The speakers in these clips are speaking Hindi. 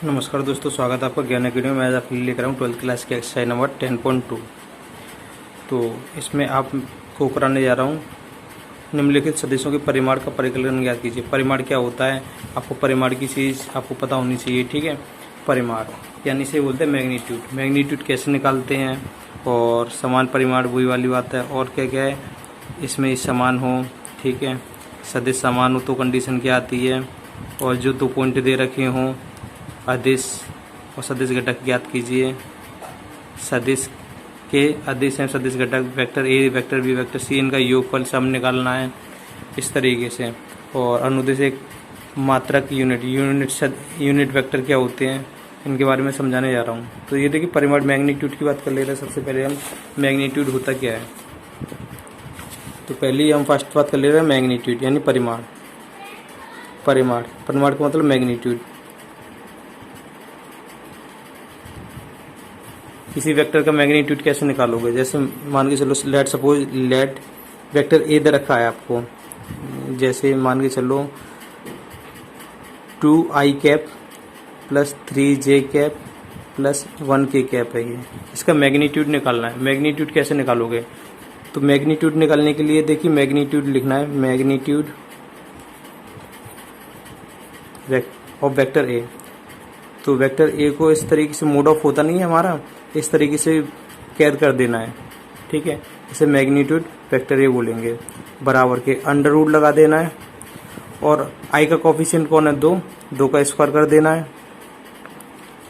नमस्कार दोस्तों, स्वागत है आपका ज्ञान अकेडमी में। आज आपके लिए लेकर आऊँ 12th क्लास की एक्सरसाइज नंबर 10.2। तो इसमें आपको कराने जा रहा हूँ निम्नलिखित सदिशों के परिमाण का परिकलन ज्ञात कीजिए। परिमाण क्या होता है, आपको परिमाण की चीज़ आपको पता होनी चाहिए, ठीक है। परिमाण यानी इसे बोलते हैं मैग्नीट्यूड। मैग्नीट्यूड कैसे निकालते हैं, और समान परिमाण वही वाली बात है। और क्या क्या है इसमें, समान हो, ठीक है, सदिश समान हो तो कंडीशन क्या आती है, और जो 2 पॉइंट दे रखे हों, अदिश और सदिश घटक ज्ञात कीजिए। सदिश के अदिश एवं सदिश घटक vector A, vector B, vector C, इनका योगफल सम निकालना है इस तरीके से। और अनुदिश एक मात्रक यूनिट वेक्टर क्या होते हैं, इनके बारे में समझाने जा रहा हूँ। तो ये देखिए, परिमाण मैग्नीट्यूड की बात कर ले रहे हैं। सबसे पहले हम मैग्नीट्यूड होता क्या है, तो पहले हम फर्स्ट बात कर ले रहे हैं मैग्नीट्यूड यानी परिमाण। परिमाण का मतलब मैग्नीट्यूड। किसी वेक्टर का मैग्नीट्यूड कैसे निकालोगे, जैसे मान के चलो, लेट वेक्टर ए दे रखा है आपको, जैसे मान के चलो 2i cap plus 3j cap plus 1k cap है ये, इसका मैग्नीट्यूड निकालना है। मैग्नीट्यूड कैसे निकालोगे, तो मैग्नीट्यूड निकालने के लिए देखिए, मैग्नीट्यूड लिखना है, मैग्नीट्यूड ऑफ वेक्टर ए। तो वेक्टर ए को इस तरीके से मोड ऑफ होता नहीं है हमारा, इस तरीके से कैद कर देना है, ठीक है। इसे मैग्नीट्यूड वेक्टर ए बोलेंगे। बराबर के अंडर रूट लगा देना है, और आई का कोफिशिएंट कौन है, 2 का स्क्वायर कर देना है,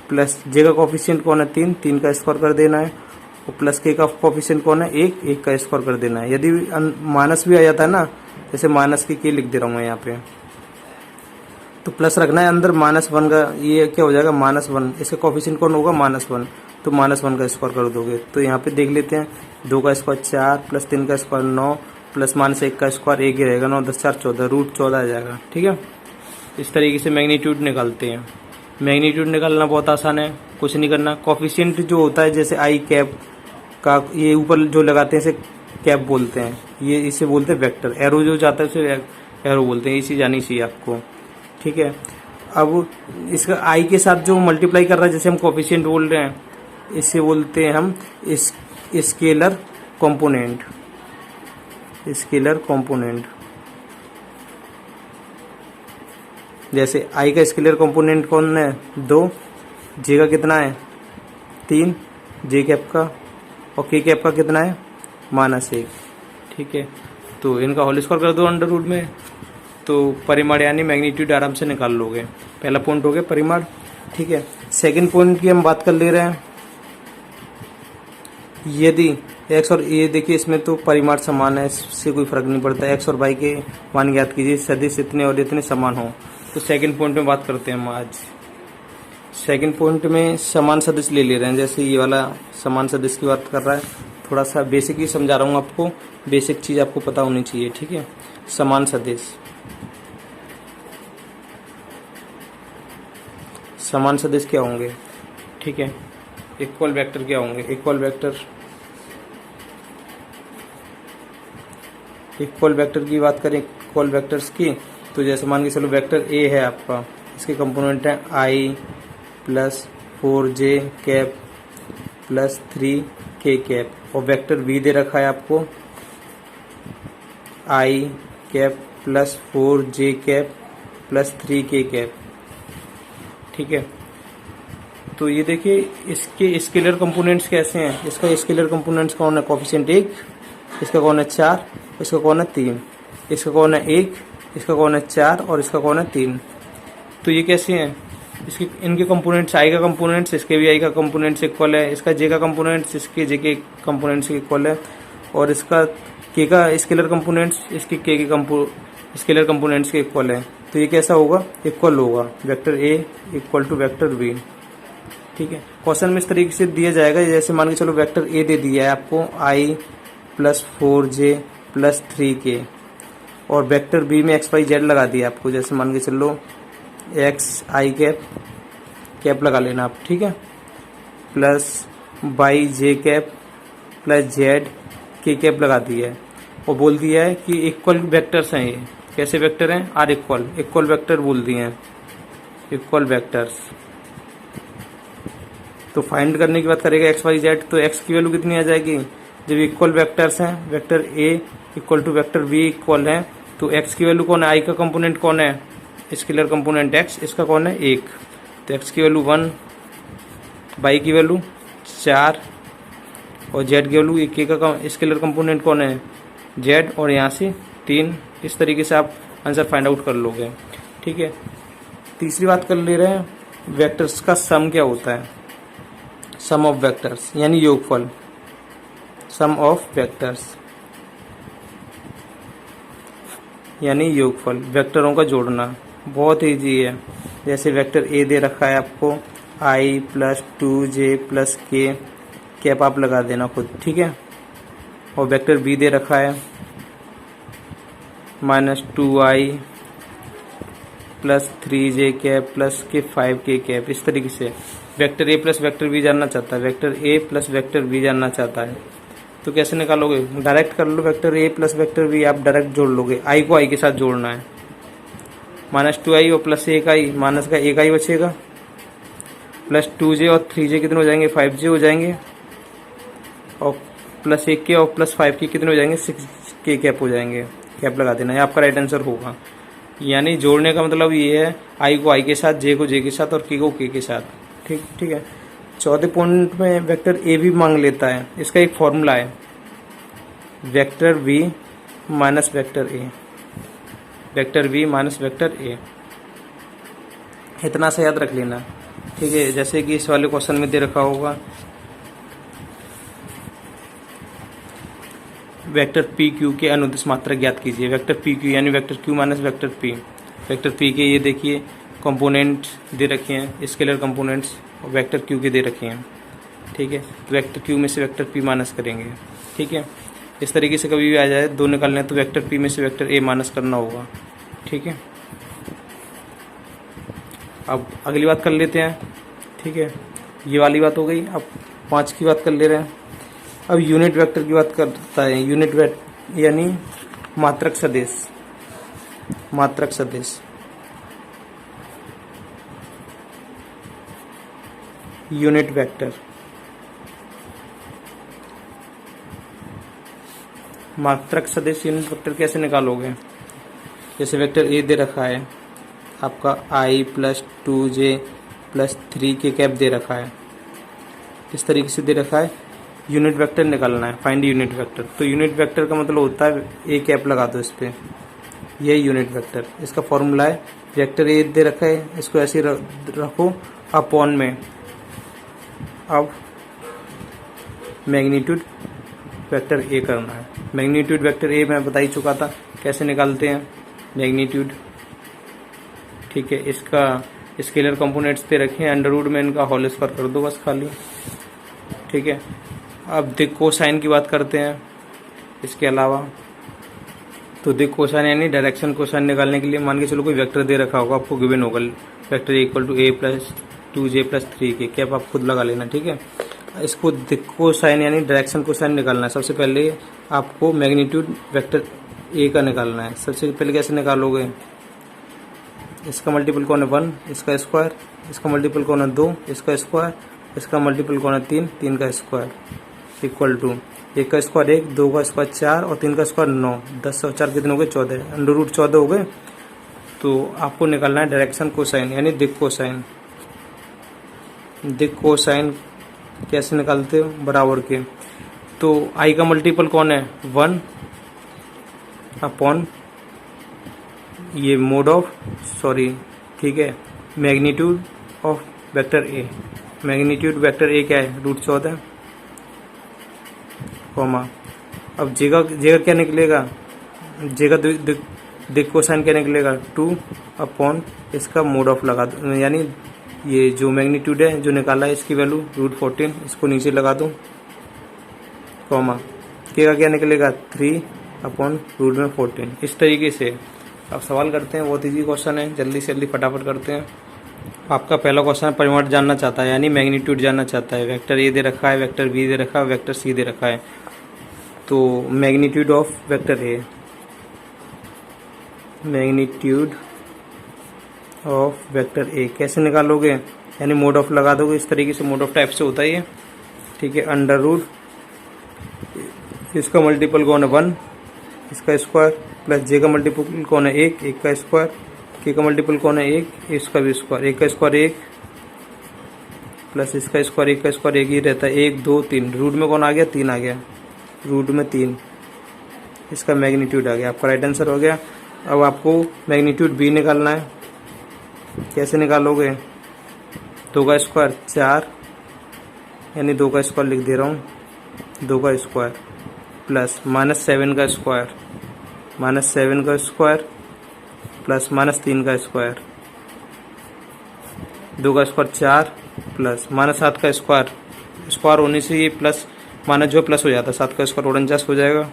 प्लस जे का कोफिशिएंट कौन है, 3 का स्क्वायर कर देना है, और प्लस के का कोफिशिएंट कौन है, 1 का स्क्वायर कर देना है। यदि माइनस भी आ जाता है ना, जैसे माइनस के लिख दे रहा हूँ मैं यहाँ पे, तो प्लस रखना है अंदर। -1 का ये क्या हो जाएगा, -1, इसका कोफिशिएंट कौन होगा, -1, तो -1 का स्क्वायर कर दोगे। तो यहाँ पे देख लेते हैं, 2 का स्क्वायर 4 प्लस 3 का स्क्वायर 9 प्लस -1 का स्क्वायर 1 ही रहेगा, 9 10 4 14, रूट 14 आ जाएगा, ठीक है। इस तरीके से मैग्नीट्यूड निकालते हैं। मैग्नीट्यूड निकालना बहुत आसान है, कुछ नहीं करना। कोफिशिएंट जो होता है, जैसे आई कैप का ये ऊपर जो लगाते हैं, इसे कैप बोलते हैं, ये इसे बोलते हैं वेक्टर। एरो जो जाता है उसे एरो बोलते हैं, ये चीज़ आनी चाहिए आपको, ठीक है। अब इसका आई के साथ जो मल्टीप्लाई कर रहा है, जैसे हम कोफिशिएंट बोल रहे हैं, इसे बोलते हैं हम स्केलर कंपोनेंट। स्केलर कंपोनेंट, जैसे आई का स्केलर कंपोनेंट कौन है, 2, जे का कितना है, 3, जे कैप का, और के कैप का कितना है, -1, ठीक है। तो इनका होल स्क्वायर कर दो अंडर रूट में, तो परिमाण यानी मैग्नीट्यूड आराम से निकाल लोगे। पहला पॉइंट हो गया परिमाण, ठीक है। सेकंड पॉइंट की हम बात कर ले रहे हैं। यदि x और ये देखिए, इसमें तो परिमाण समान है, इससे कोई फर्क नहीं पड़ता। x और y के मान ज्ञात कीजिए, सदिश इतने और इतने समान हो। तो सेकंड पॉइंट में बात करते हैं हम आज। सेकंड पॉइंट में समान सदिश ले ले रहे हैं, जैसे ये वाला समान सदिश की बात कर रहा है। थोड़ा सा बेसिक ही समझा रहा हूँ आपको, बेसिक चीज़ आपको पता होनी चाहिए, ठीक है। समान सदिश, समान सदिश क्या होंगे, ठीक है। इक्वल वेक्टर क्या होंगे, इक्वल वेक्टर की बात करें, इक्वल वेक्टर्स की, तो जैसे मान के चलो वेक्टर ए है आपका, इसके कंपोनेंट है i plus 4j cap plus 3k cap, और वेक्टर बी दे रखा है आपको i cap plus 4j cap plus 3k cap, ठीक है। तो ये देखिए, इसके स्केलर कंपोनेंट्स कैसे हैं। इसका स्केलर कंपोनेंट्स कौन है, कोफिशिएंट 1, इसका कौन है 4, इसका कौन है 3, इसका कौन है 1, इसका कौन है 4, और इसका कौन है 3। तो ये कैसे हैं, इसके इनके कंपोनेंट्स, आई का कंपोनेंट्स इसके भी आई का कंपोनेंट्स इक्वल है, इसका जे का कंपोनेंट्स इसके जे के कंपोनेंट्स इक्वल है, और इसका के का स्केलर कंपोनेंट्स इसके के स्केलर कंपोनेंट्स के इक्वल है। तो ये कैसा होगा, इक्वल होगा, vector A equal to vector B, ठीक है। क्वेश्चन में इस तरीके से दिया जाएगा, जैसे मान के चलो वेक्टर ए दे दिया है आपको i plus 4j plus 3k, और वेक्टर बी में x y z लगा दिया आपको, जैसे मान के चलो x i कैप लगा लेना आप, ठीक है, plus y j cap plus z k cap लगा दिया है, और बोल दिया है कि इक्वल वेक्टर्स हैं ये। कैसे वेक्टर हैं, आर इक्वल वेक्टर बोल दिए हैं, इक्वल वेक्टर्स, तो फाइंड करने की बात करेगा एक्स वाई जेड, तो एक्स की वैल्यू कितनी आ जाएगी, जब इक्वल वेक्टर्स हैं, vector A equal to vector B equal है, तो एक्स की वैल्यू कौन है, आई का कंपोनेंट कौन है, स्केलर कंपोनेंट एक्स, इसका कौन है 1, तो एक्स की वैल्यू 1, वाई की वैल्यू 4 और जेड की वैल्यू के का स्केलर कंपोनेंट कौन है जेड, और यहाँ से 3। इस तरीके से आप आंसर फाइंड आउट कर लोगे। ठीक है, तीसरी बात कर ले रहे हैं वेक्टर्स का सम क्या होता है, सम ऑफ वेक्टर्स यानी योगफल, सम ऑफ वेक्टर्स यानी योगफल, वेक्टरों का जोड़ना बहुत ईजी है। जैसे वेक्टर ए दे रखा है आपको आई प्लस 2j प्लस के, कैप आप लगा देना खुद, ठीक है। और वेक्टर बी दे रखा है -2i plus 3j cap plus के 5k कैप। इस तरीके से vector A plus vector B जानना चाहता है, vector A plus vector B जानना चाहता है, तो कैसे निकालोगे, डायरेक्ट कर लो, vector A plus vector B आप डायरेक्ट जोड़ लोगे, आई को आई के साथ जोड़ना है, -2i और प्लस 1i, माइनस का 1i बचेगा, प्लस 2j और 3j कितने हो जाएंगे, 5j हो जाएंगे, और प्लस 1k और प्लस 5k कितने हो जाएंगे, 6k कैप हो जाएंगे। कैप लगा देना, ये आपका राइट आंसर होगा। यानी जोड़ने का मतलब ये है आई को आई के साथ, जे को जे के साथ और के को के साथ। ठीक है। चौथे पॉइंट में वेक्टर ए भी मांग लेता है, इसका एक फॉर्मूला है vector B minus vector A, vector B minus vector A, इतना सा याद रख लेना। ठीक है, जैसे कि इस वाले क्वेश्चन में दे रखा होगा वेक्टर पी क्यू के अनुदिश मात्रक ज्ञात कीजिए, वेक्टर पी क्यू यानी vector Q minus vector P. Vector P के ये देखिए कंपोनेंट दे रखे हैं, स्केलर कंपोनेंट्स, और वेक्टर क्यू के दे रखे हैं। ठीक है, वेक्टर क्यू में से वेक्टर पी माइनस करेंगे। ठीक है, इस तरीके से कभी भी आ जाए दो निकालने तो वेक्टर पी में से वेक्टर ए माइनस करना होगा। ठीक है, अब अगली बात कर लेते हैं। ठीक है, ये वाली बात हो गई। अब 5 की बात कर ले रहे हैं। अब यूनिट वेक्टर की बात करता है। यूनिट वेक्टर यानी मात्रक सदिश, मात्रक सदिश, यूनिट वेक्टर, मात्रक सदिश यूनिट वेक्टर कैसे निकालोगे, जैसे वेक्टर ए दे रखा है आपका i plus 2j plus 3k cap दे रखा है, इस तरीके से दे रखा है। यूनिट वेक्टर निकालना है, फाइंड यूनिट वेक्टर। तो यूनिट वेक्टर का मतलब होता है ए कैप लगा दो इस पर, ये यूनिट वेक्टर। इसका फॉर्मूला है वेक्टर ए दे रखा है, इसको ऐसे रखो अपॉन में, अब मैग्नीट्यूड वेक्टर ए करना है। मैग्नीट्यूड वेक्टर ए मैं बता ही चुका था कैसे निकालते हैं मैग्नीट्यूड। ठीक है, इसका स्केलर कंपोनेंट्स पे रखे हैं, अंडर रूट में इनका होल स्क्वायर कर दो बस खाली। ठीक है, अब दिक कोसाइन की बात करते हैं इसके अलावा। तो दिक कोसाइन यानी डायरेक्शन कोसाइन निकालने के लिए मान के चलो कोई वेक्टर दे रखा होगा, आपको गिवन होगा vector equal to A plus 2j plus 3k cap, आप खुद लगा लेना। ठीक है, इसको दिक कोसाइन यानी डायरेक्शन कोसाइन निकालना है। सबसे पहले आपको मैग्नीट्यूड वेक्टर ए का निकालना है। सबसे पहले कैसे निकालोगे, इसका मल्टीपल कौन है 1, इसका स्क्वायर, इसका मल्टीपल कौन है 2, इसका स्क्वायर, इसका मल्टीपल कौन है 3, 3 का स्क्वायर, इक्वल टू 1 का स्क्वायर 1, 2 का स्क्वायर 4 और 3 का स्क्वायर 9, 10 और 4 कितने हो गए 14, अंडर रूट 14 हो गए। तो आपको निकालना है डायरेक्शन कोसाइन यानी दिक कोसाइन। दिक कोसाइन कैसे निकालते हो, बराबर के, तो आई का मल्टीपल कौन है 1 अपॉन ये मोड ऑफ ठीक है, magnitude of vector A. Magnitude vector ए क्या है √14, कॉमा, अब जेगा क्या निकलेगा, जेगा दिक कोसाइन क्या निकलेगा 2 अपॉन इसका मोड ऑफ लगा दो, यानी ये जो मैग्नीट्यूड है जो निकाला है इसकी वैल्यू √14, इसको नीचे लगा दो, कॉमा, के का क्या निकलेगा 3 अपॉन √14। इस तरीके से अब सवाल करते हैं, बहुत ईजी क्वेश्चन है, जल्दी से जल्दी फटाफट करते हैं। आपका पहला क्वेश्चन परिमाण जानना चाहता है यानी मैग्नीट्यूड जानना चाहता है। वेक्टर ए दे रखा है, वेक्टर बी दे रखा है, वेक्टर सी दे रखा है। तो magnitude of vector A, magnitude of vector A कैसे निकालोगे, यानी मोड ऑफ लगा दोगे, इस तरीके से मोड ऑफ टाइप से होता है ये, ठीक है। अंडर रूट इसका मल्टीपल कौन है 1, इसका स्क्वायर, प्लस जे का मल्टीपल कौन है 1, 1 का स्क्वायर, के का मल्टीपल कौन है 1, इसका भी स्क्वायर, 1 का स्क्वायर 1, प्लस इसका स्क्वायर, 1 का स्क्वायर 1 ही रहता है, 1 2 3, रूट में कौन आ गया 3 आ गया, रूट में 3, इसका मैग्नीट्यूड आ गया, आपका राइट आंसर हो गया। अब आपको मैग्नीट्यूड बी निकालना है, कैसे निकालोगे, 2 का स्क्वायर 4, यानी 2 का स्क्वायर लिख दे रहा हूँ, 2 का स्क्वायर प्लस -7 का स्क्वायर, -7 का स्क्वायर प्लस -3 का स्क्वायर, 2 का स्क्वायर 4 प्लस -7 का स्क्वायर, स्क्वायर होने से ये प्लस माइनस जो प्लस हो जाता है, 7 का स्क्वायर 49 हो जाएगा,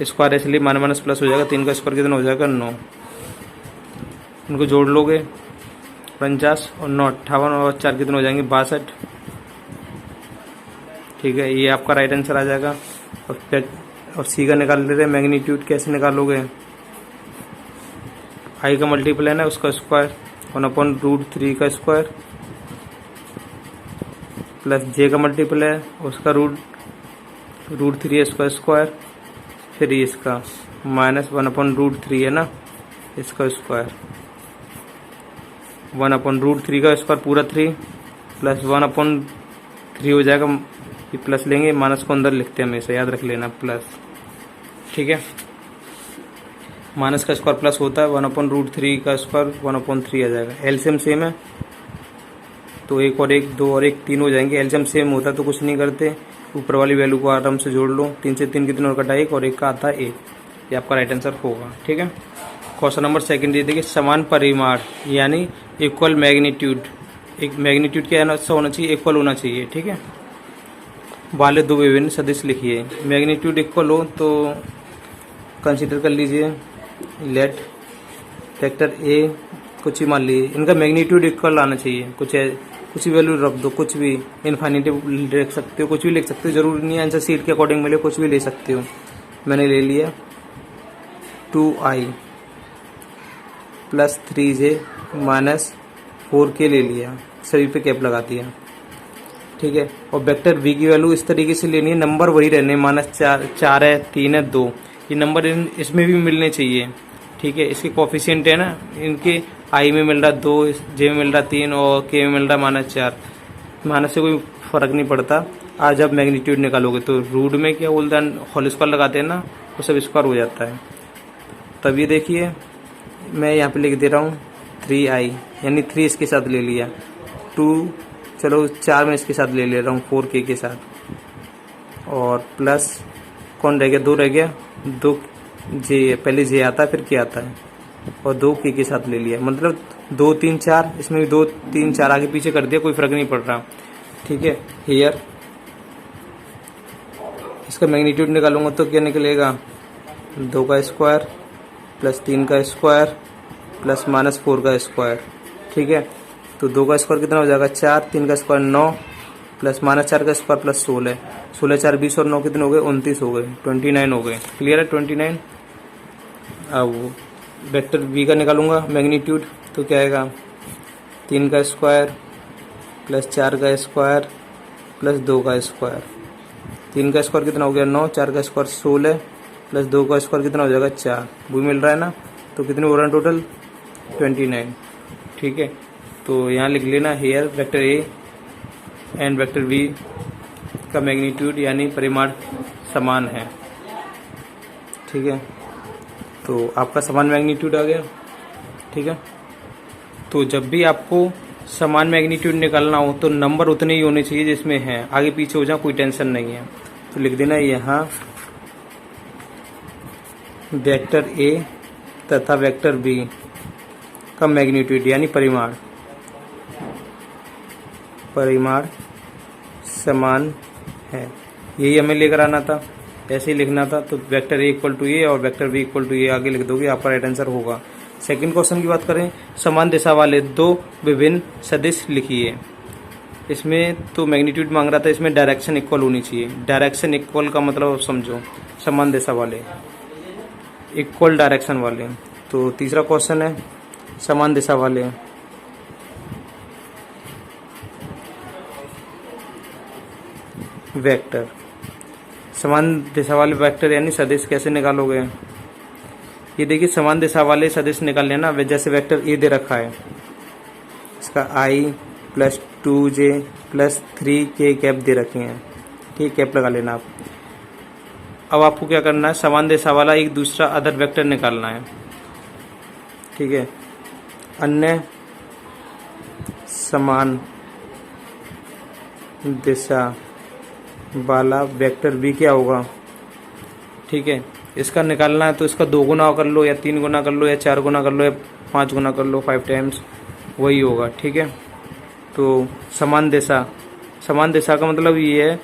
स्क्वायर इसलिए माइनस प्लस हो जाएगा, 3 का स्क्वायर कितना हो जाएगा 9, इनको जोड़ लोगे 49 और 9 58 और 4 कितने हो जाएंगे 62, ठीक है, ये आपका राइट आंसर आ जाएगा। और सी का निकाल ले रहे हैं मैग्नीट्यूड, कैसे निकालोगे, आई का मल्टीपल है ना उसका स्क्वायर 1/√3 का स्क्वायर, प्लस जे का मल्टीपल है उसका √3 इसका स्क्वायर, फिर इसका -1/√3 है ना इसका स्क्वायर, 1/√3 का स्क्वायर पूरा 3 प्लस 1/3 हो जाएगा, ये प्लस लेंगे, माइनस को अंदर लिखते हैं हमेशा, याद रख लेना प्लस, ठीक है। माइनस का स्क्वायर प्लस होता है, 1/√3 का स्क्वायर 1/3 आ जाएगा। एलसीएम सेम है तो 1 और 1 2 और 1 3 हो जाएंगे, एलसीएम सेम होता है तो कुछ नहीं करते, ऊपर वाली वैल्यू को आराम से जोड़ लो, 3 से 3 कितने और कटा 1 और 1 का आता है 1, ये आपका राइट आंसर होगा, ठीक है। क्वेश्चन नंबर सेकंड ये देखिए, समान परिमाण यानी इक्वल मैग्नीट्यूड, एक मैग्नीट्यूड क्या होना चाहिए, इक्वल होना चाहिए, ठीक है, वाले दो विभिन्न सदिश लिखिए। मैग्नीट्यूड इक्वल हो तो कंसीडर कर लीजिए, लेट वेक्टर ए कुछ ही मान लीजिए, इनका मैग्नीट्यूड इक्वल आना चाहिए, कुछ ही वैल्यू रख दो, कुछ भी इन्फिनिटी लिख सकते हो, कुछ भी लिख सकते हो, जरूरी नहीं है आंसर सीट के अकॉर्डिंग मिले, कुछ भी ले सकते हो। मैंने ले लिया 2i plus 3j minus 4k ले लिया, सभी पे कैप लगा दिया, ठीक है। और वेक्टर v की वैल्यू इस तरीके से लेनी है, नंबर वही रहने, -4 है 3 है 2, ये नंबर इसमें भी मिलने चाहिए, ठीक है। इसके कोफिशिएंट है ना, इनके i में मिल रहा 2, j में मिल रहा 3 और k में मिल रहा -4, माइनस से कोई फर्क नहीं पड़ता। आज आप मैग्नीट्यूड निकालोगे तो रूट में क्या बोलते हैं, होल स्क्वायर लगाते हैं ना, वो सब स्क्वायर हो जाता है। तब ये देखिए मैं यहाँ पे लिख दे रहा हूँ 3i, यानी 3 इसके साथ ले लिया, 2 चलो 4 में इसके साथ ले ले रहा हूँ 4k के साथ, और प्लस कौन रह गया 2 रह गया, 2 जे, पहले जे आता है फिर के आता है, और 2k के साथ ले लिया, मतलब 2 3 4, इसमें भी 2 3 4 आगे पीछे कर दिया, कोई फर्क नहीं पड़ रहा, ठीक है। हियर इसका मैग्नीट्यूड निकालूंगा तो क्या निकलेगा, 2 का स्क्वायर प्लस 3 का स्क्वायर प्लस -4 का स्क्वायर, ठीक है। तो 2 का स्क्वायर कितना हो जाएगा 4, 3 का स्क्वायर 9 प्लस -4 का स्क्वायर प्लस 16, 16 4 20 और 9 कितने हो गए 29 हो गए, 29 हो गए, क्लियर है 29। अब वेक्टर v का निकालूंगा मैग्नीट्यूड तो क्या आएगा, 3 का स्क्वायर प्लस 4 का स्क्वायर प्लस 2 का स्क्वायर, 3 का स्क्वायर कितना हो गया 9, 4 का स्क्वायर 16 प्लस 2 का स्क्वायर कितना हो जाएगा 4, वो मिल रहा है ना, तो कितने हो रहा है टोटल 29, ठीक है। तो यहाँ लिख लेना here vector A and vector V का मैग्नीट्यूड यानी परिमाण समान है, ठीक है। तो आपका समान मैग्नीट्यूड आ गया, ठीक है। तो जब भी आपको समान मैग्नीट्यूड निकालना हो तो नंबर उतने ही होने चाहिए जिसमें है, आगे पीछे हो जाए कोई टेंशन नहीं है। तो लिख देना यहाँ वेक्टर ए तथा वेक्टर बी का मैग्नीट्यूड यानी परिमाण समान है, यही हमें लेकर आना था, ऐसे ही लिखना था। तो वेक्टर ए इक्वल टू ए और वेक्टर बी इक्वल टू ए आगे लिख दोगे, आपका राइट आंसर होगा। सेकंड क्वेश्चन की बात करें, समान दिशा वाले दो विभिन्न सदिश लिखिए। इसमें तो मैग्नीट्यूड मांग रहा था, इसमें डायरेक्शन इक्वल होनी चाहिए। डायरेक्शन इक्वल का मतलब समझो, समान दिशा वाले, इक्वल डायरेक्शन वाले। तो तीसरा क्वेश्चन है समान दिशा वाले वेक्टर। समान दिशा वाले वेक्टर यानी सदिश कैसे निकालोगे? ये देखिए समान दिशा वाले सदिश निकाल लेना। जैसे वेक्टर ए दे रखा है, इसका i plus 2j plus 3k cap दे रखी हैं, ठीक, कैप लगा लेना आप। अब आपको क्या करना है, समान दिशा वाला एक दूसरा अदर वेक्टर निकालना है, ठीक है। अन्य समान दिशा वाला वेक्टर भी क्या होगा, ठीक है। इसका निकालना है तो इसका 2 गुना कर लो या 3 गुना कर लो या 4 गुना कर लो या 5 गुना कर लो, 5 टाइम्स वही होगा, ठीक है। तो समान दिशा का मतलब ये है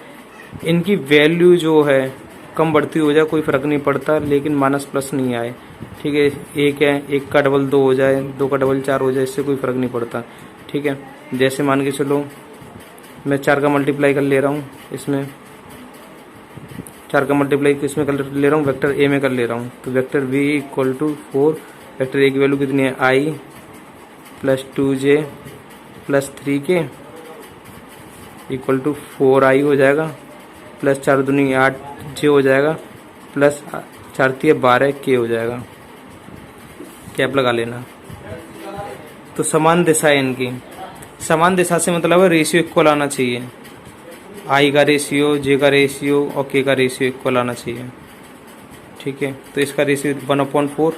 इनकी वैल्यू जो है कम बढ़ती हो जाए कोई फ़र्क नहीं पड़ता, लेकिन माइनस प्लस नहीं आए, ठीक है। एक है, एक का डबल 2 हो जाए, 2 का डबल 4 हो जाए, इससे कोई फ़र्क नहीं पड़ता, ठीक है। जैसे मान के चलो मैं 4 का मल्टीप्लाई कर ले रहा हूँ, इसमें 4 का मल्टीप्लाई किसमें कर ले रहा हूँ, वेक्टर ए में कर ले रहा हूँ। तो vector B equal to 4, vector A की वैल्यू कितनी है, i plus 2j plus 3k equal to 4i हो जाएगा, प्लस 4 दूनी 8j हो जाएगा, प्लस 4 3 12k हो जाएगा। कैप लगा लेना। तो समान दिशा है इनकी। समान दिशा से मतलब है रेशियो इक्वल आना चाहिए, i का रेशियो, j का रेशियो और k का रेशियो इक्वल आना चाहिए, ठीक है। तो इसका रेशियो 1/4,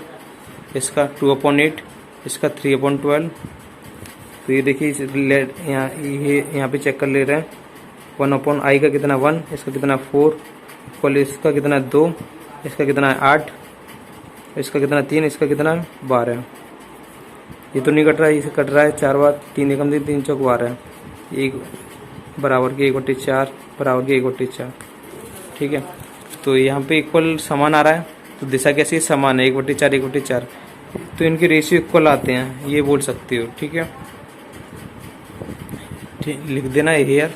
इसका 2/8, इसका 3/12। तो ये देखिए यहाँ पे चेक कर ले रहे हैं, 1/i का कितना 1, इसका कितना 4, इक्वल इसका कितना 2, इसका कितना 8, इसका कितना 3, इसका कितना 12। ये तो नहीं कट रहा है, इसे कट रहा है 4 बार, 3 एकम 3, 3 चौक 12, एक बराबर के 1/4 बराबर के 1/4, ठीक है। तो यहाँ पे इक्वल समान आ रहा है, तो दिशा कैसी समान है, 1/4 1/4, तो इनके रेशियो इक्वल आते हैं, ये बोल सकते हो, ठीक है। ठीक, लिख देना here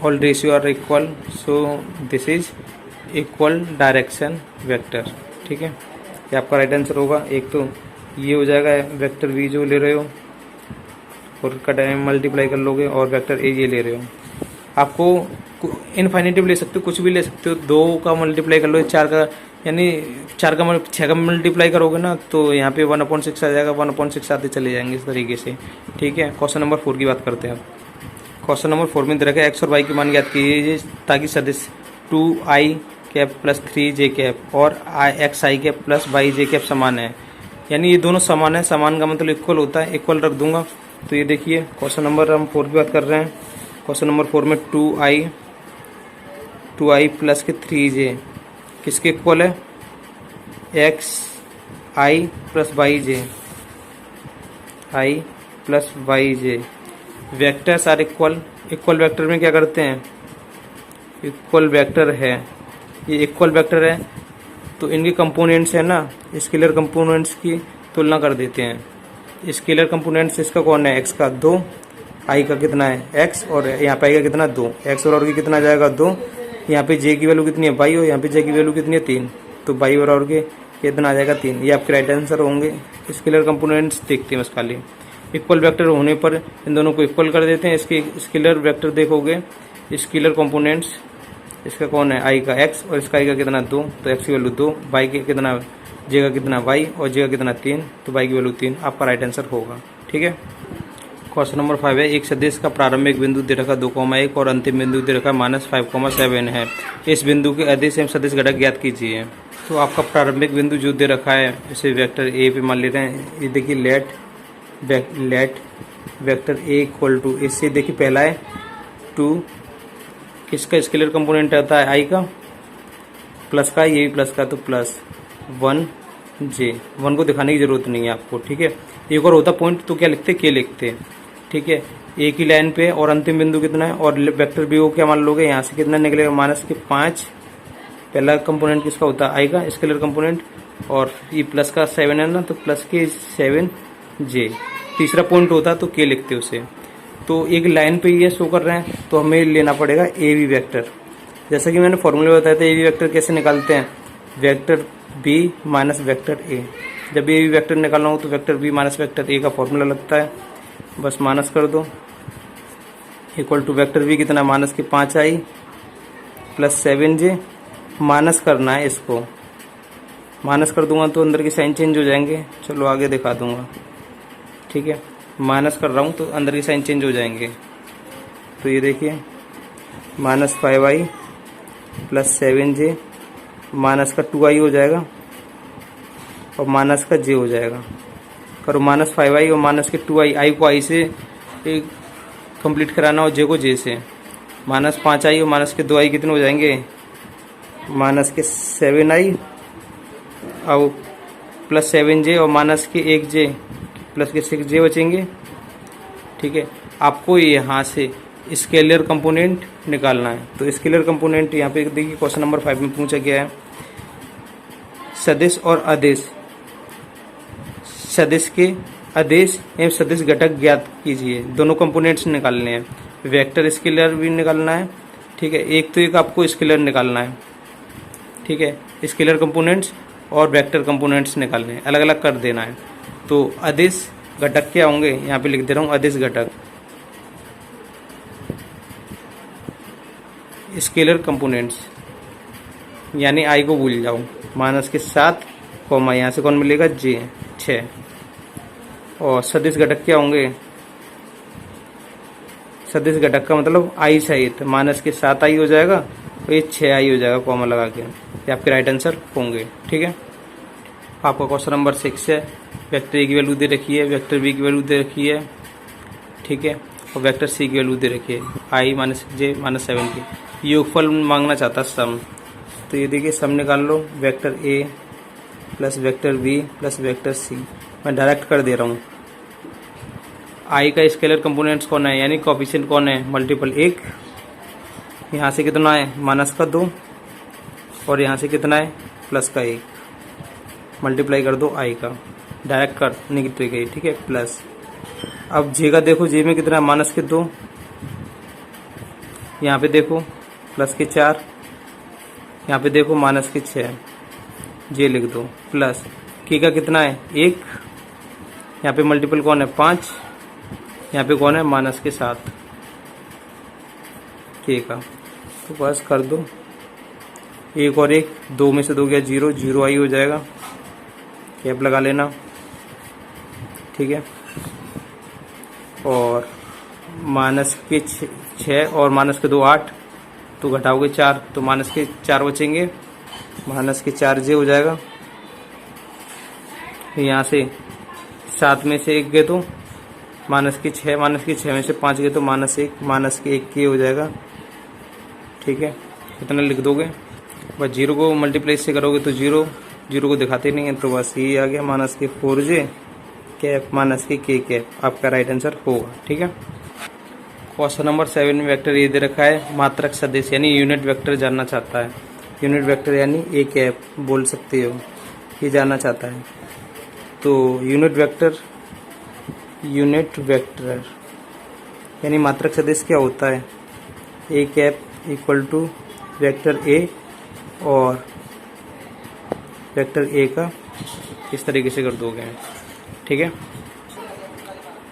all ratio are equal, so this is equal direction vector, ठीक है। ये आपका राइट आंसर होगा। एक तो ये हो जाएगा वेक्टर वी जो ले रहे हो और का टाइम मल्टीप्लाई कर लोगे, और वेक्टर ए ये ले रहे हो। आपको इनफाइनेटिव ले सकते हो, कुछ भी ले सकते हो। 2 का मल्टीप्लाई कर लो, 4 का, यानी 6 का मल्टीप्लाई करोगे ना तो यहाँ पे 1/6 आ जाएगा, 1/6 आते चले जाएंगे इस तरीके से, ठीक है। क्वेश्चन नंबर 4 की बात करते हैं। क्वेश्चन नंबर 4 में दे रखा है एक्स और वाई की मान ज्ञात कीजिए ताकि सदिश 2i cap plus 3j cap और xi cap plus yj cap समान है, यानी ये दोनों समान है। समान का मतलब इक्वल होता है, इक्वल रख दूंगा। तो ये देखिए क्वेश्चन नंबर हम 4 की बात कर रहे हैं। क्वेश्चन नंबर 4 में 2i प्लस के 3j किसके इक्वल है, xi plus yj, i plus yj। Vectors are equal. Equal vector में क्या करते हैं, इक्वल वेक्टर है, ये इक्वल वेक्टर है तो इनके कंपोनेंट्स है ना, स्केलर कंपोनेंट्स की तुलना कर देते हैं। स्केलर कंपोनेंट्स इसका कौन है, x का 2, i का कितना है x, और यहाँ पे i का कितना 2, x और की कितना जाएगा 2, यहाँ पे j की वैल्यू कितनी है y, और यहाँ पे j की वैल्यू कितनी है 3, तो y और के कितना आ जाएगा 3। ये आपके राइट आंसर होंगे। स्केलर कंपोनेंट्स देखते हैं बस खाली। इक्वल वेक्टर होने पर इन दोनों को इक्वल कर देते हैं। इसके स्केलर वेक्टर देखोगे, स्केलर कंपोनेंट्स इसका कौन है, i का x और इसका i का कितना 2, तो x की वैल्यू 2, y के कितना, j का कितना y और j का कितना 3, तो y की वैल्यू 3 आपका राइट आंसर होगा, ठीक है। क्वेश्चन नंबर 5 है एक सदिश का प्रारंभिक बिंदु दे रखा 2,1 और अंतिम बिंदु दे रखा -5,7 है। इस बिंदु के अदिश एवं सदिश घटक ज्ञात कीजिए। तो आपका प्रारंभिक बिंदु जो दे रखा है, इसे वेक्टर ए पे मान ले रहे हैं। ये देखिए let vector A equal to, इससे देखिए पहला है 2, किसका स्केलर कंपोनेंट आता है i का, प्लस का, ये भी प्लस का, तो प्लस 1j। 1 को दिखाने की जरूरत नहीं है आपको, ठीक है। एक और होता पॉइंट तो क्या लिखते, के लिखते, ठीक है। एक ही लाइन पे और अंतिम बिंदु कितना है, और वेक्टर बी को क्या मान लोगे, यहाँ से कितना निकलेगा -5। पहला कंपोनेंट किसका होता है, i का स्केलर कंपोनेंट, और ये प्लस का 7 है ना, तो प्लस के 7j। तीसरा पॉइंट होता तो के लिखते उसे। तो एक लाइन पे ये शो कर रहे हैं तो हमें लेना पड़ेगा ए बी वेक्टर। जैसा कि मैंने फॉर्मूले बताया था, ए बी वेक्टर कैसे निकालते हैं, vector B minus vector A. जब ये भी वेक्टर निकालना हो तो vector B minus vector A का फॉर्मूला लगता है, बस माइनस कर दो, इक्वल टू वेक्टर बी कितना, माइनस के 5i प्लस 7j, माइनस करना है इसको, माइनस कर दूंगा तो अंदर के साइन चेंज हो जाएंगे, चलो आगे दिखा दूंगा, ठीक है। माइनस कर रहा हूँ तो अंदर के साइन चेंज हो जाएंगे, तो ये देखिए minus 5i plus 7j, minus का 2i हो जाएगा और माइनस का j हो जाएगा। करो माइनस 5i और माइनस के 2i, i को i से कंप्लीट कराना और j को j से, माइनस 5i और माइनस के 2i कितने हो जाएंगे, माइनस के 7i और प्लस 7j और माइनस के 1j प्लस के 6j बचेंगे, ठीक है। आपको यहाँ से स्केलर कंपोनेंट निकालना है, तो स्केलर कंपोनेंट यहाँ पे देखिए क्वेश्चन नंबर 5 में पूछा गया है, सदिश और अदिश, सदिश के अदिश एवं सदिश घटक ज्ञात कीजिए, दोनों कंपोनेंट्स निकालने हैं, वेक्टर स्केलर भी निकालना है, ठीक है। एक तो एक आपको स्केलर निकालना है, ठीक है, स्केलर कंपोनेंट्स और वेक्टर कंपोनेंट्स निकालने हैं, अलग अलग कर देना है। तो अदिश घटक क्या होंगे, यहाँ पे लिख दे रहा हूँ, अदिश घटक स्केलर कंपोनेंट्स, यानी आई को भूल जाओ, माइनस के 7 कॉमा यहाँ से कौन मिलेगा, j 6, और सदिश घटक क्या होंगे, सदिश घटक का मतलब आई सहित, माइनस के 7i हो जाएगा और ये 6i हो जाएगा कॉमा लगा के, ये आपके राइट आंसर होंगे, ठीक है। आपका क्वेश्चन नंबर 6 है, वेक्टर ए की वैल्यू दे रखी है, वेक्टर बी की वैल्यू दे रखी है, ठीक है, और वेक्टर सी की वैल्यू दे रखी है, i माइनस j माइनस 7 की। योगफल मांगना चाहता सम, तो ये देखिए सम निकाल लो, vector A plus vector B plus vector C, मैं डायरेक्ट कर दे रहा हूँ। आई का स्केलर कंपोनेंट्स कौन है, यानी कोएफिशिएंट कौन है, मल्टीपल 1, यहाँ से कितना है, माइनस का 2, और यहाँ से कितना है, प्लस का 1, मल्टीप्लाई कर दो आई का, डायरेक्ट करने की ट्रिक है, ठीक है, प्लस। अब जे का देखो, जे में कितना है, माइनस के 2, यहाँ पे देखो प्लस के 4, यहाँ पे देखो माइनस के 6, जे लिख दो, प्लस के का कितना है 1, यहाँ पे मल्टीपल कौन है 5, यहाँ पे कौन है माइनस के 7 के का, तो बस कर दो, 1 और 1 2 में से 2 गया 0, 0i हो जाएगा, कैप लगा लेना, ठीक है। और माइनस के 6 और माइनस के 2 8, तो घटाओगे 4, तो माइनस के 4 बचेंगे, माइनस के 4j हो जाएगा, यहाँ से 7 में से 1 गए तो माइनस के 6, माइनस के 6 में से 5 गए तो माइनस 1, माइनस के 1 के हो जाएगा, ठीक है। कितना लिख दोगे, बस 0 को मल्टीप्लाई से करोगे तो 0, 0 को दिखाते नहीं है, तो बस ये आ गया, माइनस के 4j कैप माइनस के k कैप, आपका राइट आंसर होगा, ठीक है। क्वेश्चन नंबर 7 में वेक्टर ये दे रखा है, मात्रक सदिश यानी यूनिट वेक्टर जानना चाहता है, यूनिट वेक्टर यानी ए कैप बोल सकते हो, ये जानना चाहता है। तो यूनिट वेक्टर यानी मात्रक सदिश क्या होता है, A cap equal to vector A और वेक्टर ए का इस तरीके से कर दोगे, ठीक है।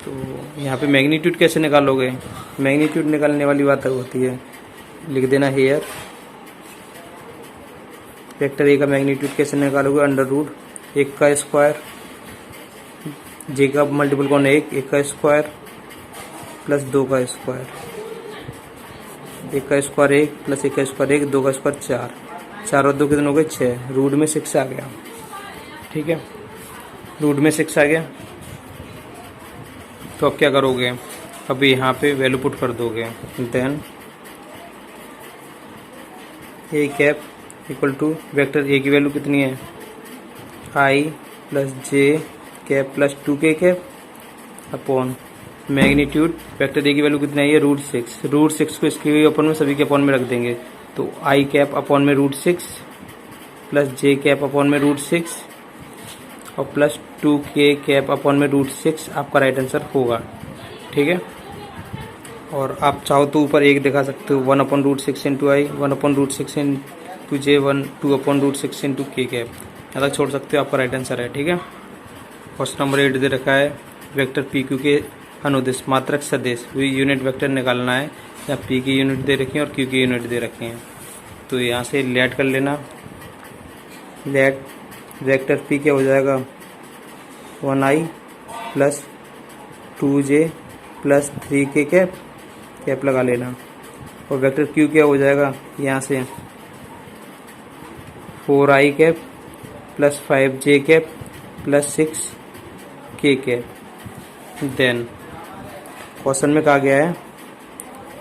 तो यहाँ पे मैग्नीट्यूड कैसे निकालोगे, मैग्नीट्यूड निकालने वाली बात होती है, लिख देना हेयर, वेक्टर ए का मैग्नीट्यूड कैसे निकालोगे, अंडर रूट 1 का स्क्वायर, जे का मल्टीपल कौन है 1 का स्क्वायर प्लस 2 का स्क्वायर, 1 का स्क्वायर 1 प्लस 1 का स्क्वायर 1, 2 का स्क्वायर 4, 4 और 2 कितने हो गए 6, रूट में 6 आ गया, ठीक है, रूट में 6 आ गया। तो अब क्या करोगे, अब यहाँ पे वैल्यू पुट कर दोगे, then A cap equal to vector A की वैल्यू कितनी है, I plus J cap plus 2k cap upon magnitude, vector A की वैल्यू कितना है, ये √6, √6 को इसके अपन में सभी के अपॉन में रख देंगे, तो आई कैप अपॉन में √6 प्लस जे कैप अपॉन में √6 और प्लस 2k कैप अपॉन में √6 आपका राइट आंसर होगा, ठीक है। और आप चाहो तो ऊपर 1 दिखा सकते हो, 1/√6 इंटू आई, 1/√6 इंटू जे, 2/√6 इंटू k कैप, अलग छोड़ सकते हो, आपका राइट आंसर है, ठीक है। क्वेश्चन नंबर 8 दे रखा है वेक्टर पी क्यू के अनुदिश मात्रक सदिश वी यूनिट वेक्टर निकालना है। या पी की यूनिट दे रखी है और क्यू की यूनिट दे रखी है। तो यहाँ से लेट कर लेना। लेट वेक्टर पी क्या हो जाएगा 1i plus 2j plus 3k cap लगा लेना। और वेक्टर क्यू क्या हो जाएगा यहाँ से 4i cap plus 5j cap plus 6k cap. Then question में कहा गया है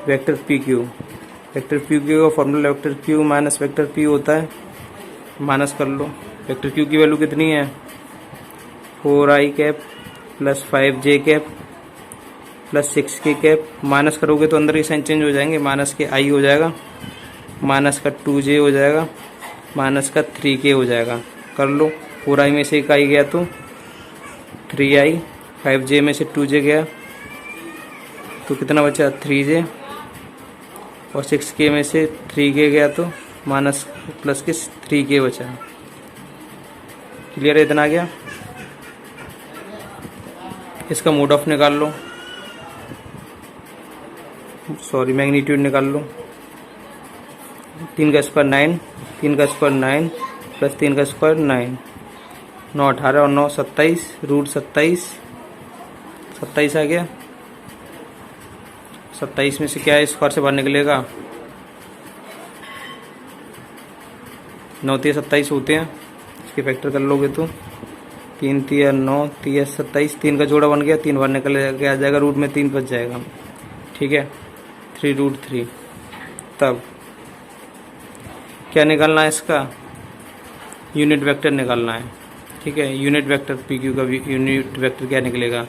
vector P Q. Vector P Q का formula vector Q minus vector P होता है। माइनस कर लो। वेक्टर क्यू की वैल्यू कितनी है 4i cap plus 5j cap plus 6k cap. Minus करोगे तो अंदर के साइन चेंज हो जाएंगे। माइनस के i हो जाएगा, माइनस का 2j हो जाएगा, माइनस का 3k हो जाएगा। कर लो। 4i में से एक i गया तो 3i, 5j में से 2j गया तो कितना बचा 3j, और 6k में से 3k गया तो माइनस प्लस के 3k बचा। क्लियर है? इतना आ गया। इसका मोड ऑफ निकाल लो, सॉरी मैग्नीट्यूड निकाल लो। 3 का स्क्वायर 9, 3 का स्क्वायर 9 प्लस 3 का स्क्वायर 9, 9 18 और 9 27, रूट 27 आ गया। 27 में से क्या है स्क्वायर से बाहर निकलेगा 9 3 27 होते हैं। इसके फैक्टर कर लोगे तो 3 3 9 3 27, 3 का जोड़ा बन गया, 3 बार निकल के आ जाएगा, रूट में 3 बच जाएगा। ठीक है, 3√3। तब क्या निकालना है इसका यूनिट वेक्टर निकालना है। ठीक है, यूनिट वेक्टर पी क्यू का यूनिट वेक्टर क्या निकलेगा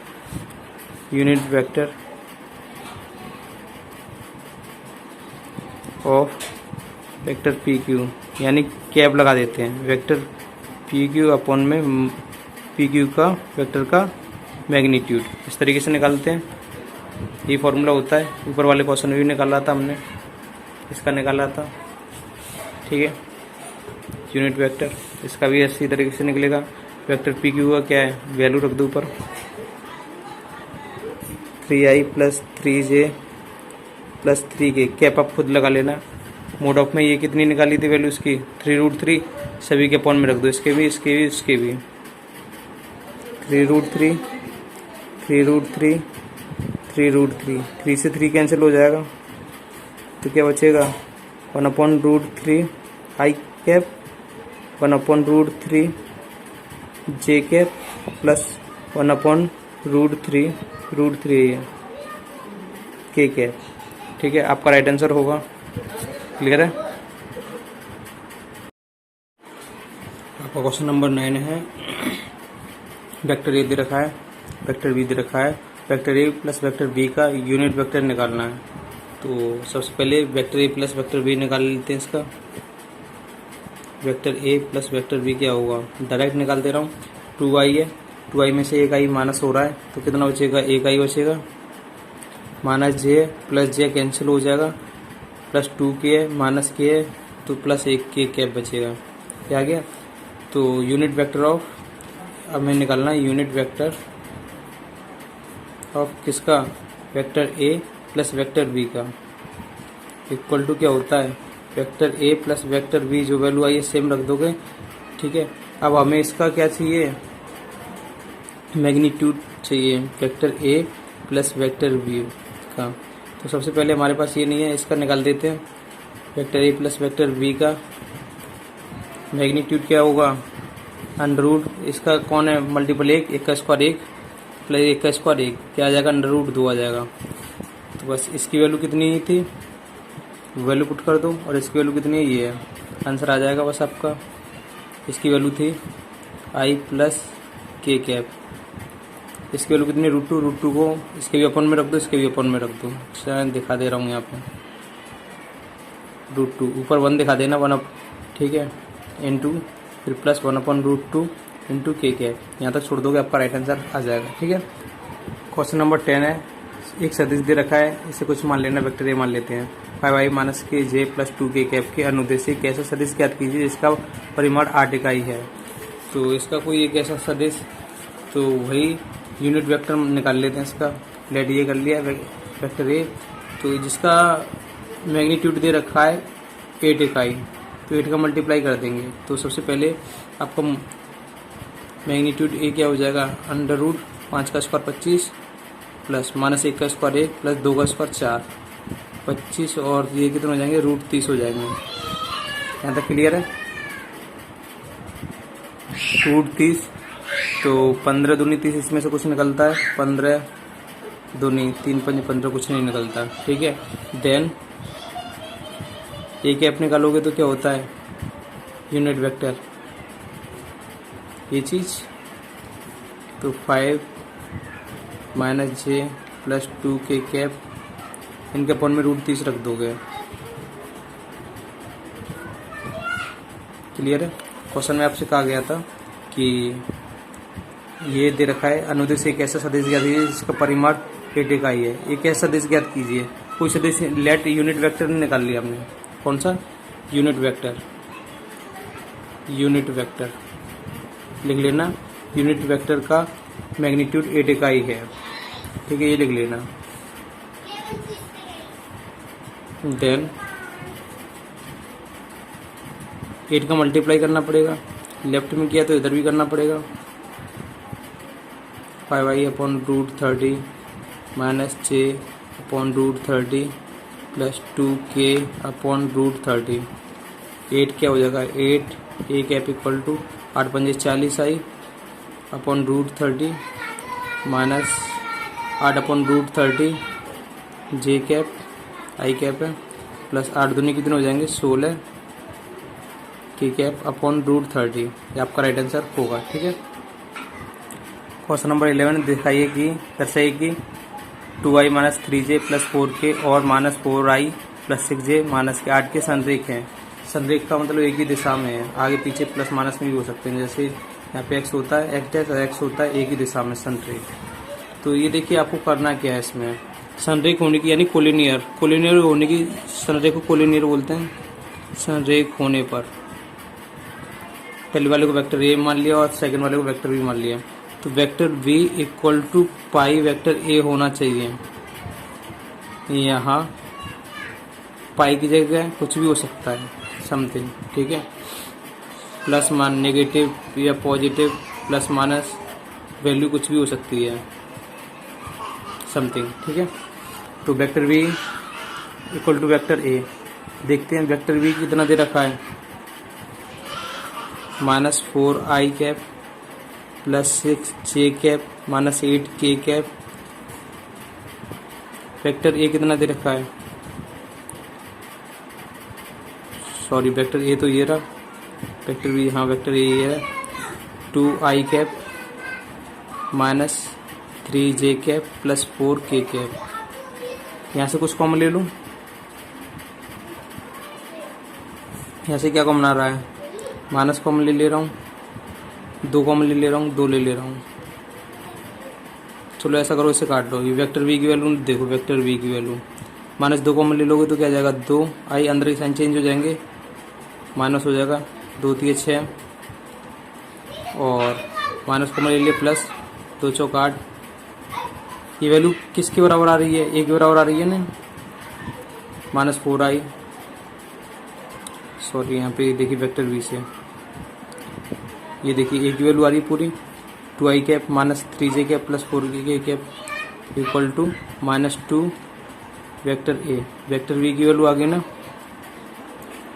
unit vector of vector P Q, यानी कैप लगा देते हैं वेक्टर पी क्यू अपॉन में पी क्यू का वेक्टर का मैग्नीट्यूड। इस तरीके से निकालते हैं। ये फॉर्मूला होता है। ऊपर वाले क्वेश्चन में भी निकाला था हमने, इसका निकाला था। ठीक है, यूनिट वेक्टर इसका भी इसी तरीके से निकलेगा। वेक्टर पी क्यू का क्या है वैल्यू रख दो ऊपर 3i plus 3j plus 3k। Cap आप खुद लगा लेना। मोड ऑफ में ये कितनी निकाली थी वैल्यू इसकी 3√3। सभी के अपॉन में रख दो, इसके भी, इसके भी, इसके भी। 3√3 3√3 3√3, 3 से 3 कैंसिल हो जाएगा तो क्या बचेगा 1/√3 i cap 1/√3 j cap plus 1/√3 k cap. ठीक है, आपका राइट आंसर होगा। क्लियर है? आपका क्वेश्चन नंबर 9 है। वेक्टर ए दे रखा है, वेक्टर बी दे रखा है। Vector A plus vector B का यूनिट वेक्टर निकालना है। तो सबसे पहले vector A plus vector B निकाल लेते हैं। इसका vector A plus vector B क्या होगा डायरेक्ट निकाल दे रहा हूँ। 2i है, 2i में से एक i माइनस हो रहा है तो कितना बचेगा 1i बचेगा। माइनस जे प्लस जे कैंसिल हो जाएगा, प्लस 2k है, माइनस k है तो प्लस 1k कैप बचेगा। क्या आ गया? तो यूनिट वेक्टर ऑफ, अब हमें निकालना है यूनिट वेक्टर ऑफ किसका vector A plus vector B का इक्वल टू क्या होता है vector A plus vector B. जो वैल्यू आई है सेम रख दोगे। ठीक है, अब हमें इसका क्या चाहिए मैग्नीट्यूड चाहिए vector A plus vector B का। तो सबसे पहले हमारे पास ये नहीं है, इसका निकाल देते हैं। Vector A plus vector B का मैग्नीट्यूड क्या होगा अंडर रूट, इसका कौन है मल्टीपल 1 का स्क्वायर 1 प्लस 1 का स्क्वायर 1 क्या आ जाएगा √2 आ जाएगा। तो बस इसकी वैल्यू कितनी थी वैल्यू पुट कर दो, और इसकी वैल्यू कितनी है ये है, आंसर आ जाएगा बस आपका। इसकी वैल्यू थी i प्लस k कैप। इसकी वैल्यू कितनी √2 को इसके भी अपन में रख दो, इसके भी अपन में रख दो। शायद दिखा दे रहा हूँ यहाँ पे √2 ऊपर 1 दिखा देना 1 अप। ठीक है, इनटू फिर प्लस 1/√2 इंटू k कैप। यहाँ तक छोड़ दोगे आपका राइट आंसर आ जाएगा। ठीक है, क्वेश्चन नंबर 10 है। एक सदिश दे रखा है, इसे कुछ मान लेना, वेक्टर ए मान लेते हैं। 5i माइनस के जे प्लस 2k कैप के अनुदेशी कैसा सदिश ज्ञात कीजिए जिसका परिमाण 8 इकाई है। तो इसका कोई एक ऐसा सदिश तो वही यूनिट वेक्टर निकाल लेते हैं इसका। लेट ये कर लिया वेक्टर ए, तो जिसका मैग्नीट्यूड दे रखा है 8 इकाई, तो 8 का मल्टीप्लाई कर देंगे। तो सबसे पहले आपका मैग्नीट्यूड ए क्या हो जाएगा, अंडर रूट 5 का स्क्वायर 25 प्लस -1 का स्क्वायर 1 प्लस 2 का स्क्वायर 4, 25 और ये कितने हो जाएंगे, रूट 30 हो जाएंगे। यहाँ तक क्लियर है। रूट 30, तो 15 दूनी 30, इसमें से कुछ निकलता है, 15 दूनी 3 5 15, कुछ नहीं निकलता। ठीक है, देन ए कैप निकालोगे तो क्या होता है, यूनिट वेक्टर ये चीज़, तो 5 -j प्लस 2k कैप, इनके अपॉन में रूट 30 रख दोगे। क्लियर है। क्वेश्चन में आपसे कहा गया था कि ये दे रखा है अनुदिश एक ऐसा सदिश ज्ञात कीजिए जिसका परिमाण 8 इकाई है। एक ऐसा सदिश ज्ञात कीजिए, कोई सदिश, लेट यूनिट वेक्टर निकाल लिया हमने। कौन सा, यूनिट वेक्टर, यूनिट वेक्टर लिख लेना। यूनिट वेक्टर का मैग्नीट्यूड 8 इकाई है। ठीक है, ये लिख लेना। देन 8 का मल्टीप्लाई करना पड़ेगा, लेफ्ट में किया तो इधर भी करना पड़ेगा। 5i upon root 30 -j upon root 30 plus 2k upon root 30। 8 क्या हो जाएगा, 8 ए कैप इक्वल टू 8 पंजे 40 I upon root 30 minus 8 upon root 30 J cap I cap है प्लस 8 दूनी कितने हो जाएंगे, 16 के कैप अपॉन रूट 30। ये आपका राइट आंसर होगा। ठीक है। क्वेश्चन नंबर 11 दिखाइए कि दर्शाइए कि 2i minus 3j plus 4k और minus 4i plus 6j minus के 8 के संरेख हैं। संरेख का मतलब एक ही दिशा में है, आगे पीछे प्लस माइनस में भी हो सकते हैं। जैसे यहाँ पे x होता है x डैश और x होता है एक ही दिशा में संरेख। तो ये देखिए आपको करना क्या है इसमें, संरेख होने की यानी कोलिनियर, कोलिनियर होने की संरेख को कोलिनियर बोलते हैं। संरेख होने पर पहले वाले को वेक्टर ए मान लिया और सेकंड वाले को वेक्टर बी मान लिया, तो vector B equal to pi vector A होना चाहिए। यहाँ पाई की जगह कुछ भी हो सकता है, समथिंग। ठीक है, प्लस मान नेगेटिव या पॉजिटिव, प्लस माइनस वैल्यू कुछ भी हो सकती है, समथिंग। ठीक है, तो vector B equal to vector A. देखते हैं वेक्टर बी कितना दे रखा है, -4i cap plus 6j cap minus 8k cap. Vector A कितना दे रखा है, सॉरी वेक्टर ए तो ये रहा, वेक्टर बी, हाँ वेक्टर ए ये है 2i cap minus 3j cap plus 4k cap. यहाँ से कुछ कॉमन ले लूँ, यहाँ से क्या कॉमन आ रहा है, माइनस कॉमन ले रहा हूँ, 2 कॉमन ले रहा हूँ, 2 ले रहा हूँ। चलो ऐसा करो, इसे काट लो। ये वेक्टर बी की वैल्यू देखो, वेक्टर बी की वैल्यू -2 कॉमन ले लोगे तो क्या जाएगा, 2i, अंदर के साइन चेंज हो जाएंगे, माइनस हो जाएगा, 2 3 6 और माइनस कॉमन ले लिए, प्लस 2 चौक 8। ये वैल्यू किसके बराबर आ रही है, ए के बराबर आ रही है ना, -4i, सॉरी यहाँ पे देखिए वेक्टर बी से ये देखिए ए की वैल्यू आ रही है पूरी, 2i cap minus 3j cap plus 4k cap equal to -2 vector A. Vector B की वैल्यू आ गई ना,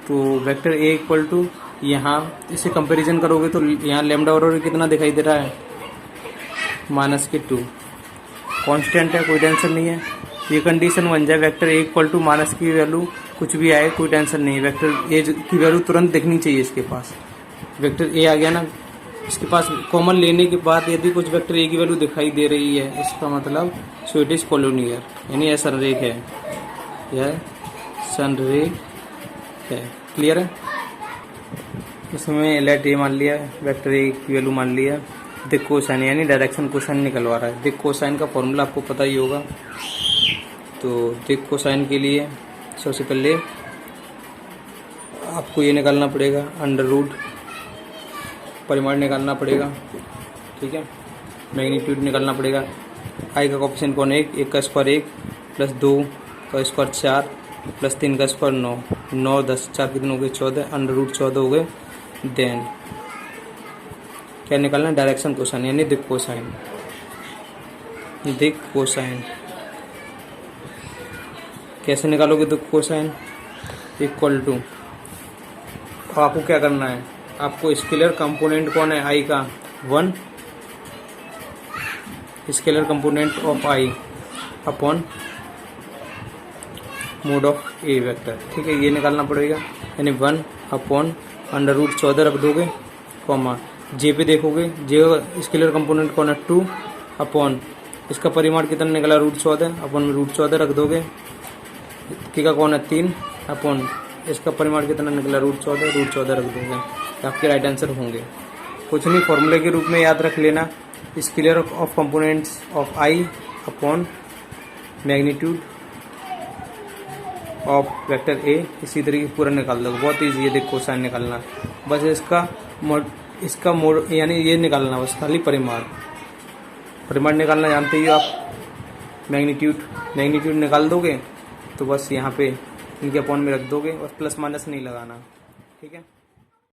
तो वेक्टर ए इक्वल टू, यहाँ इसे कंपैरिजन करोगे तो यहाँ लैम्डा और कितना दिखाई दे रहा है, -2। कांस्टेंट है, कोई टेंशन नहीं है। ये कंडीशन बन जाए vector A equal to minus की वैल्यू कुछ भी आए कोई टेंशन नहीं, वेक्टर ए की वैल्यू तुरंत दिखनी चाहिए इसके पास। वेक्टर ए आ गया ना, इसके पास कॉमन लेने के बाद यदि कुछ वेक्टर ए की वैल्यू दिखाई दे रही है, इसका मतलब सो इट इज कोलिनियर, यानी यह संरेख है, यह संरेख है। क्लियर है। इसमें लेट ए मान लिया, वेक्टर ए की वैल्यू मान लिया, दिक कोसाइन यानी डायरेक्शन कोसाइन निकलवा रहा है। दिक कोसाइन का फॉर्मूला आपको पता ही होगा, तो दिक कोसाइन के लिए सबसे पहले आपको ये निकालना पड़ेगा, अंडर रूट परिमाण निकालना पड़ेगा। ठीक है, मैग्नीट्यूड निकालना पड़ेगा। आई का कोफिशिएंट कौन है, 1 का स्क्वायर 1 प्लस 2 का स्क्वायर 4 प्लस 3 का स्क्वायर 9, 9 10 4 कितने हो गए 14, अंडर रूट 14 हो गए। देन क्या निकालना है, डायरेक्शन कोसाइन यानी दिक् कोसाइन, दिक् कोसाइन। कैसे निकालोगे दिक् कोसाइन, इक्वल टू, आपको क्या करना है, आपको स्केलर कंपोनेंट कौन है आई का 1, scalar component of I upon mode of A vector, ठीक है, ये निकालना पड़ेगा। यानी 1 अपॉन अंडर रूट 14 रख दोगे, कॉमा जे पे देखोगे, जे स्केलर कंपोनेंट कौन है 2 अपॉन इसका परिमाण कितना निकला रूट 14 अपॉन रूट 14 रख दोगे, की का कौन है 3 अपॉन इसका परिमाण कितना निकला रूट 14 रख दोगे, आपके राइट आंसर होंगे। कुछ नहीं, फॉर्मूले के रूप में याद रख लेना, scalar of components of I upon magnitude of vector A, इसी तरीके पूरा निकाल दोगे। बहुत ईजी है देखो कोसाइन निकालना, बस इसका मोड यानी ये निकालना, बस खाली परिमाण निकालना जानते ही हो आप। मैग्नीट्यूड निकाल दोगे तो बस यहाँ पे इनके अपॉन में रख दोगे, बस प्लस माइनस नहीं लगाना, ठीक है।